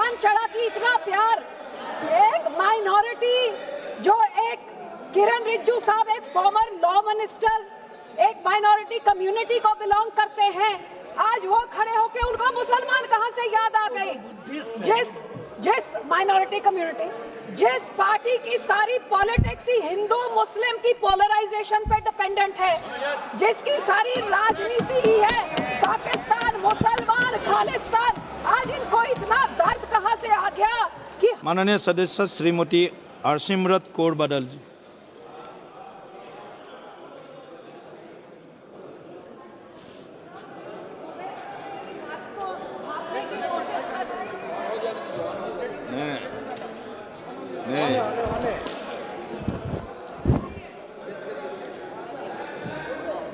चांद चढ़ा कि इतना प्यार एक माइनॉरिटी जो एक किरण रिजिजू साहब एक फॉर्मर लॉ मिनिस्टर एक माइनॉरिटी कम्युनिटी को बिलोंग करते हैं, आज वो खड़े होके उनको मुसलमान कहां से याद आ गए। जिस माइनॉरिटी कम्युनिटी जिस पार्टी की सारी पॉलिटिक्स ही हिंदू मुस्लिम की पोलराइजेशन पे डिपेंडेंट है, जिसकी सारी राजनीति ही है पाकिस्तान मुसलमान खालिस्तान, आज इनको इतना दर्द कहां से आ गया कि माननीय सदस्य श्रीमती हरसिमरत कौर बादल जी।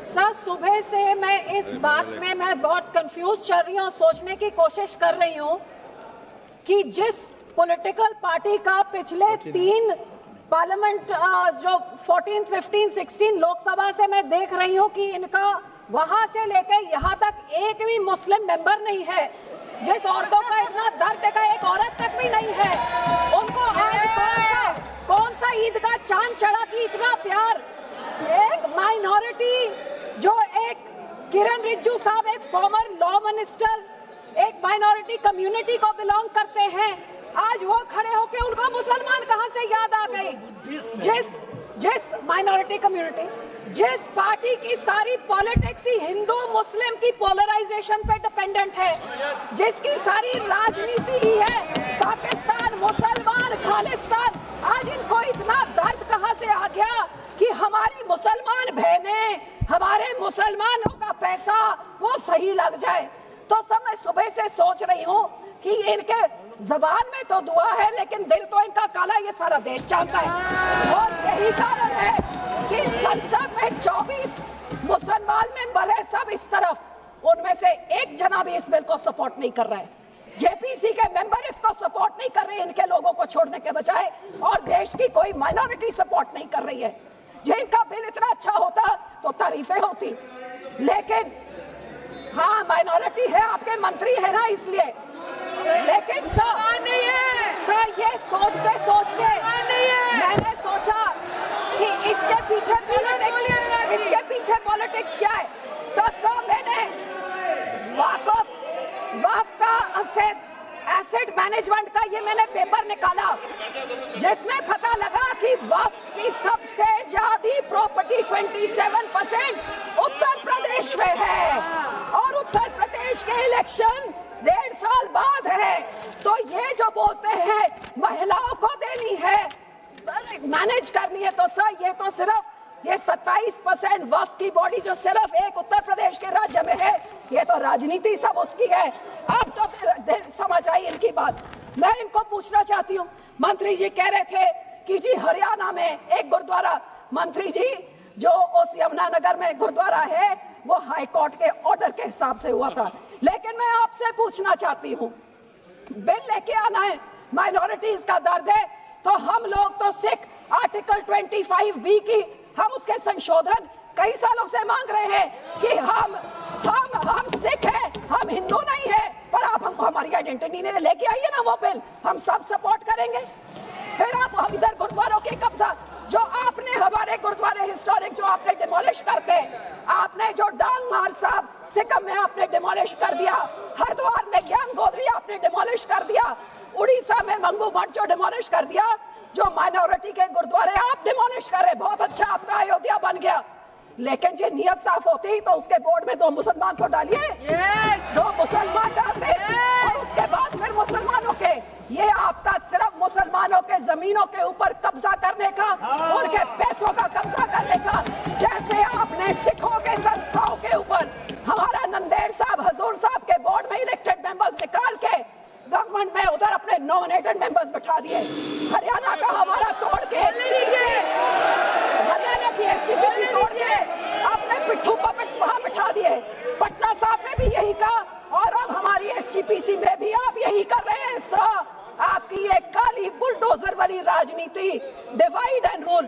सर, सुबह से मैं इस बात में मैं बहुत कंफ्यूज चल रही हूँ, सोचने की कोशिश कर रही हूँ कि जिस पॉलिटिकल पार्टी का पिछले 3 पार्लियामेंट जो 14, 15, 16 लोकसभा से मैं देख रही हूँ कि इनका वहां से लेकर यहाँ तक एक भी मुस्लिम मेंबर नहीं है, जिस औरतों का इतना दर्द का एक औरत तक भी नहीं है, उनको आज कौन सा ईद का चांद चढ़ा कि इतना प्यार एक माइनॉरिटी जो एक किरण रिजिजू साहब एक फॉर्मर लॉ मिनिस्टर एक माइनॉरिटी कम्युनिटी को बिलोंग करते हैं, आज वो खड़े होके उनको मुसलमान कहां से याद आ गए। जिस माइनॉरिटी कम्युनिटी जिस पार्टी की सारी पॉलिटिक्स ही हिंदू मुस्लिम की पोलराइजेशन पे डिपेंडेंट है, जिसकी सारी राजनीति ही है पाकिस्तान मुसलमान खालिस्तान, आज इनको इतना दर्द कहां से आ गया कि हमारी मुसलमान बहनें हमारे मुसलमानों का पैसा वो सही लग जाए। तो सब मैं सुबह से सोच रही हूँ कि इनके जबान में तो दुआ है लेकिन दिल तो इनका काला, ये सारा देश जानता है। और यही कारण है कि संसद में 24 मुसलमान मेंबर है, सब इस तरफ, उनमें से एक जना भी इस बिल को सपोर्ट नहीं कर रहा है। जेपीसी के मेंबर इसको सपोर्ट नहीं कर रहे, इनके लोगों को छोड़ने के बजाय, और देश की कोई माइनॉरिटी सपोर्ट नहीं कर रही है। जिनका बिल इतना अच्छा होता तो तारीफें होती, लेकिन हाँ माइनॉरिटी है, आपके मंत्री है ना इसलिए, लेकिन सर नहीं है। सर ये सोचते सोचते मैंने सोचा कि इसके पीछे पॉलिटिक्स क्या है, तो सर मैंने वक्फ का एसेट मैनेजमेंट का ये मैंने पेपर निकाला, जिसमें पता लगा कि वक्फ की सबसे ज्यादा प्रॉपर्टी 27% उत्तर प्रदेश में है, और उत्तर प्रदेश के इलेक्शन 1.5 साल बाद है। तो ये जो बोलते हैं महिलाओं को देनी है, मैनेज करनी है, तो सर ये तो सिर्फ ये 27% वक्फ की बॉडी जो सिर्फ एक उत्तर प्रदेश के राज्य में है, ये तो राजनीति सब उसकी है। अब तो समझ आई इनकी बात। मैं इनको पूछना चाहती हूँ, मंत्री जी कह रहे थे कि जी हरियाणा में एक गुरुद्वारा, मंत्री जी जो उस यमुनानगर में गुरुद्वारा है वो हाई कोर्ट के ऑर्डर के हिसाब से हुआ था, लेकिन मैं आपसे पूछना चाहती हूँ, बिल लेके आना है, माइनॉरिटीज का दर्द है, तो हम लोग तो सिख आर्टिकल 25B की हम उसके संशोधन कई सालों से मांग रहे हैं कि हम सिख हैं, हम हिंदू नहीं है, पर आप हमको हमारी आइडेंटिटी नहीं लेके आइए ना वो बिल, हम सब सपोर्ट करेंगे। फिर आप हम इधर गुरुद्वारों के कब्जा, जो आपने हमारे गुरुद्वारे हिस्टोरिक जो आपने डिमोलिश करते, आपने जो डांग मार साहब सिक्किम में आपने डिमोलिश कर दिया, हरिद्वार में ज्ञान गोदरी आपने डिमोलिश कर दिया, उड़ीसा में मंगू मठ जो डिमोलिश कर दिया, जो माइनॉरिटी के गुरुद्वारे आप डिमोलिश कर रहे, बहुत अच्छा आपका अयोध्या बन गया, लेकिन जो नियत साफ होती तो उसके बोर्ड में 2 मुसलमान को डालिए, 2 मुसलमान डालते, और उसके बाद फिर मुसलमानों के, ये आपका सिर्फ मुसलमानों के जमीनों के ऊपर कब्जा करने का, उनके पैसों का कब्जा करने का, जैसे आपने सिखों के संस्थाओं के ऊपर हमारा नंदेड़ साहब हजूर साहब के बोर्ड में इलेक्टेड मेंबर्स निकाल के गवर्नमेंट में उधर अपने नॉमिनेटेड मेंबर्स बिठा दिए, हरियाणा का हमारा तोड़ के हरियाणा की SGPC तोड़ के आपने पिट्ठू पपेट्स वहां बिठा दिए, पटना साहब ने भी यही कहा, और अब हमारी SGPC में भी आप यही कर रहे हैं। आपकी ये काली बुलडोजर वाली राजनीति, डिवाइड एंड रूल।